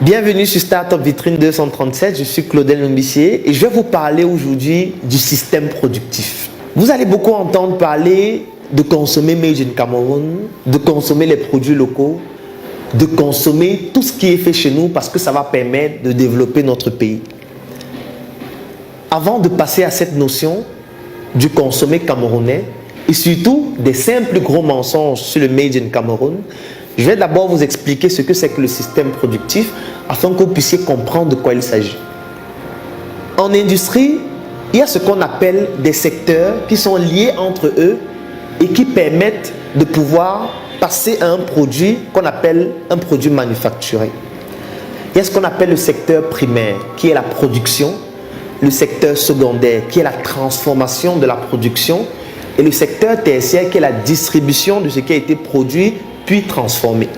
Bienvenue sur Startup Vitrine 237, je suis Claudel Nombissier et je vais vous parler aujourd'hui du système productif. Vous allez beaucoup entendre parler de consommer Made in Cameroun, de consommer les produits locaux, de consommer tout ce qui est fait chez nous parce que ça va permettre de développer notre pays. Avant de passer à cette notion du consommer camerounais et surtout des simples gros mensonges sur le Made in Cameroun, je vais d'abord vous expliquer ce que c'est que le système productif afin que vous puissiez comprendre de quoi il s'agit. En industrie, il y a ce qu'on appelle des secteurs qui sont liés entre eux et qui permettent de pouvoir passer à un produit qu'on appelle un produit manufacturé. Il y a ce qu'on appelle le secteur primaire qui est la production, le secteur secondaire qui est la transformation de la production et le secteur tertiaire qui est la distribution de ce qui a été produit puis transformé.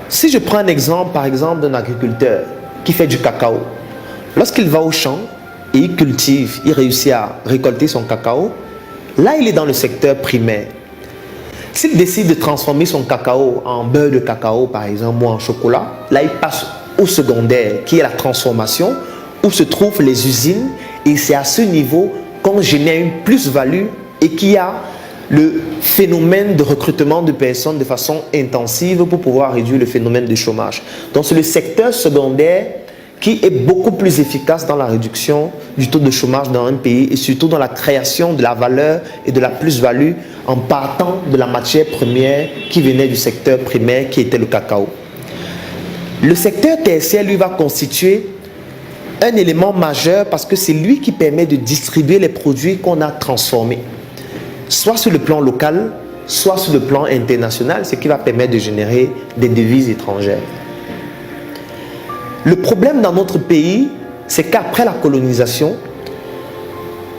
Si je prends un exemple, par exemple, d'un agriculteur qui fait du cacao, lorsqu'il va au champ et il cultive, il réussit à récolter son cacao, là il est dans le secteur primaire. S'il décide de transformer son cacao en beurre de cacao, par exemple, ou en chocolat, là il passe au secondaire, qui est la transformation, où se trouvent les usines, et c'est à ce niveau qu'on génère une plus-value et qu'il y a le phénomène de recrutement de personnes de façon intensive pour pouvoir réduire le phénomène de chômage. Donc c'est le secteur secondaire qui est beaucoup plus efficace dans la réduction du taux de chômage dans un pays et surtout dans la création de la valeur et de la plus-value en partant de la matière première qui venait du secteur primaire qui était le cacao. Le secteur tertiaire, lui, va constituer un élément majeur parce que c'est lui qui permet de distribuer les produits qu'on a transformés, soit sur le plan local, soit sur le plan international, ce qui va permettre de générer des devises étrangères. Le problème dans notre pays, c'est qu'après la colonisation,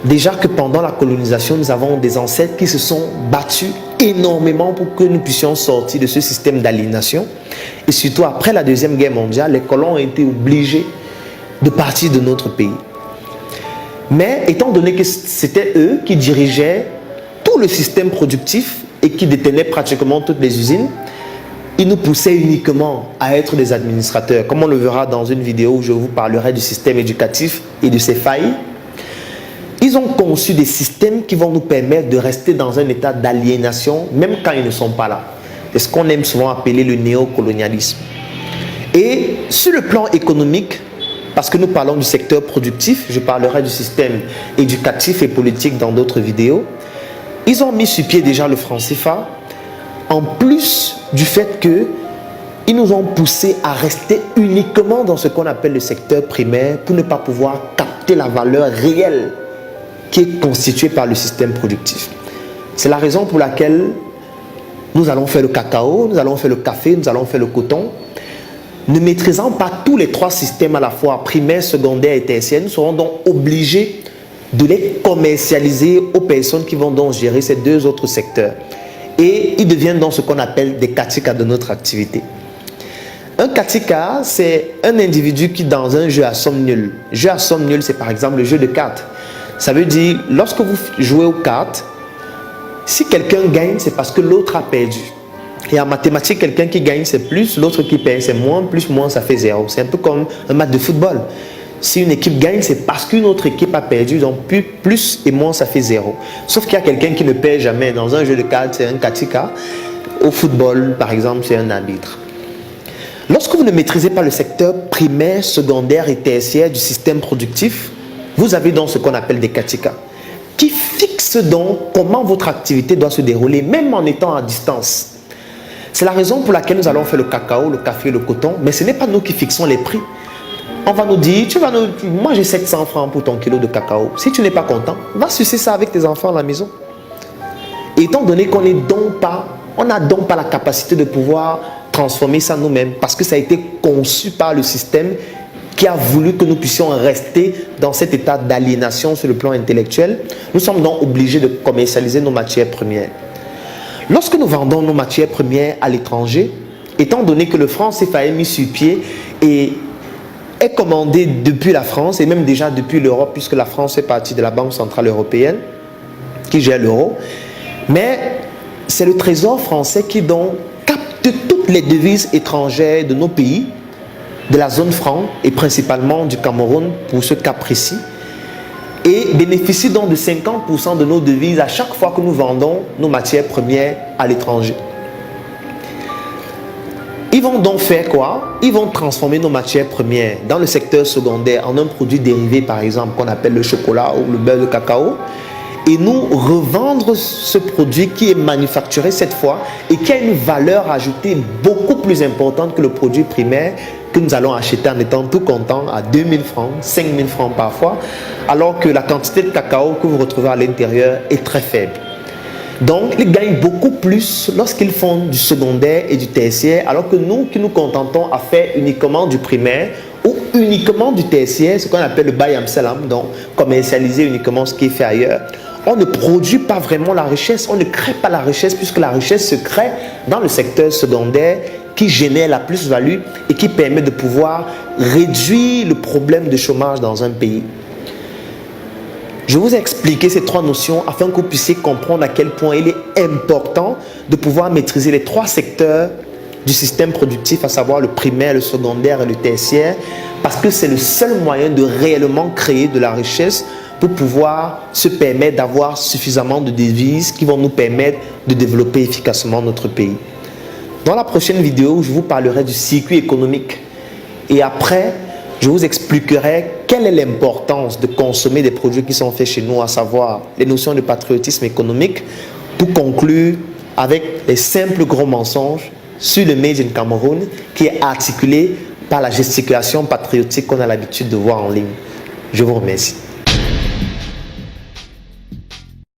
déjà que pendant la colonisation, nous avons des ancêtres qui se sont battus énormément pour que nous puissions sortir de ce système d'aliénation. Et surtout après la Deuxième Guerre mondiale, les colons ont été obligés de partir de notre pays. Mais étant donné que c'était eux qui dirigeaient tout le système productif et qui détenaient pratiquement toutes les usines, ils nous poussaient uniquement à être des administrateurs. Comme on le verra dans une vidéo où je vous parlerai du système éducatif et de ses failles, ils ont conçu des systèmes qui vont nous permettre de rester dans un état d'aliénation, même quand ils ne sont pas là. C'est ce qu'on aime souvent appeler le néocolonialisme. Et sur le plan économique, parce que nous parlons du secteur productif, je parlerai du système éducatif et politique dans d'autres vidéos, ils ont mis sur pied déjà le franc CFA, en plus du fait qu'ils nous ont poussé à rester uniquement dans ce qu'on appelle le secteur primaire pour ne pas pouvoir capter la valeur réelle qui est constituée par le système productif. C'est la raison pour laquelle nous allons faire le cacao, nous allons faire le café, nous allons faire le coton. Ne maîtrisant pas tous les trois systèmes à la fois, primaire, secondaire et tertiaire, nous serons donc obligés de les commercialiser aux personnes qui vont donc gérer ces deux autres secteurs. Et ils deviennent donc ce qu'on appelle des katika de notre activité. Un katika, c'est un individu qui dans un jeu à somme nulle. Jeu à somme nulle, c'est par exemple le jeu de cartes. Ça veut dire, lorsque vous jouez aux cartes, si quelqu'un gagne, c'est parce que l'autre a perdu. Et en mathématiques, quelqu'un qui gagne, c'est plus, l'autre qui perd, c'est moins, plus, moins, ça fait 0. C'est un peu comme un match de football. Si une équipe gagne, c'est parce qu'une autre équipe a perdu, donc plus et moins, ça fait 0. Sauf qu'il y a quelqu'un qui ne perd jamais. Dans un jeu de cartes, c'est un katika. Au football, par exemple, c'est un arbitre. Lorsque vous ne maîtrisez pas le secteur primaire, secondaire et tertiaire du système productif, vous avez donc ce qu'on appelle des katika, qui fixent donc comment votre activité doit se dérouler, même en étant à distance. C'est la raison pour laquelle nous allons faire le cacao, le café, le coton, mais ce n'est pas nous qui fixons les prix. On va nous dire, moi j'ai 700 francs pour ton kilo de cacao. Si tu n'es pas content, va sucer ça avec tes enfants à la maison. Et étant donné qu'on n'a donc pas la capacité de pouvoir transformer ça nous-mêmes, parce que ça a été conçu par le système qui a voulu que nous puissions rester dans cet état d'aliénation sur le plan intellectuel, nous sommes donc obligés de commercialiser nos matières premières. Lorsque nous vendons nos matières premières à l'étranger, étant donné que le franc CFA est mis sur pied et est commandé depuis la France et même déjà depuis l'Europe, puisque la France fait partie de la Banque Centrale Européenne qui gère l'euro, mais c'est le Trésor français qui donc capte de toutes les devises étrangères de nos pays, de la zone franc et principalement du Cameroun pour ce cas précis, et bénéficient donc de 50% de nos devises à chaque fois que nous vendons nos matières premières à l'étranger. Ils vont donc faire quoi? Ils vont transformer nos matières premières dans le secteur secondaire en un produit dérivé, par exemple, qu'on appelle le chocolat ou le beurre de cacao, et nous revendre ce produit qui est manufacturé cette fois et qui a une valeur ajoutée beaucoup plus importante que le produit primaire que nous allons acheter en étant tout content à 2000 francs, 5000 francs parfois, alors que la quantité de cacao que vous retrouvez à l'intérieur est très faible. Donc, ils gagnent beaucoup plus lorsqu'ils font du secondaire et du tertiaire, alors que nous qui nous contentons à faire uniquement du primaire ou uniquement du tertiaire, ce qu'on appelle le buy and sell, donc commercialiser uniquement ce qui est fait ailleurs, on ne produit pas vraiment la richesse, on ne crée pas la richesse puisque la richesse se crée dans le secteur secondaire qui génère la plus-value et qui permet de pouvoir réduire le problème de chômage dans un pays. Je vous ai expliqué ces trois notions afin que vous puissiez comprendre à quel point il est important de pouvoir maîtriser les trois secteurs du système productif, à savoir le primaire, le secondaire et le tertiaire, parce que c'est le seul moyen de réellement créer de la richesse pour pouvoir se permettre d'avoir suffisamment de devises qui vont nous permettre de développer efficacement notre pays. Dans la prochaine vidéo, je vous parlerai du circuit économique et après, je vous expliquerai quelle est l'importance de consommer des produits qui sont faits chez nous, à savoir les notions de patriotisme économique, pour conclure avec les simples gros mensonges sur le Made in Cameroun qui est articulé par la gesticulation patriotique qu'on a l'habitude de voir en ligne. Je vous remercie.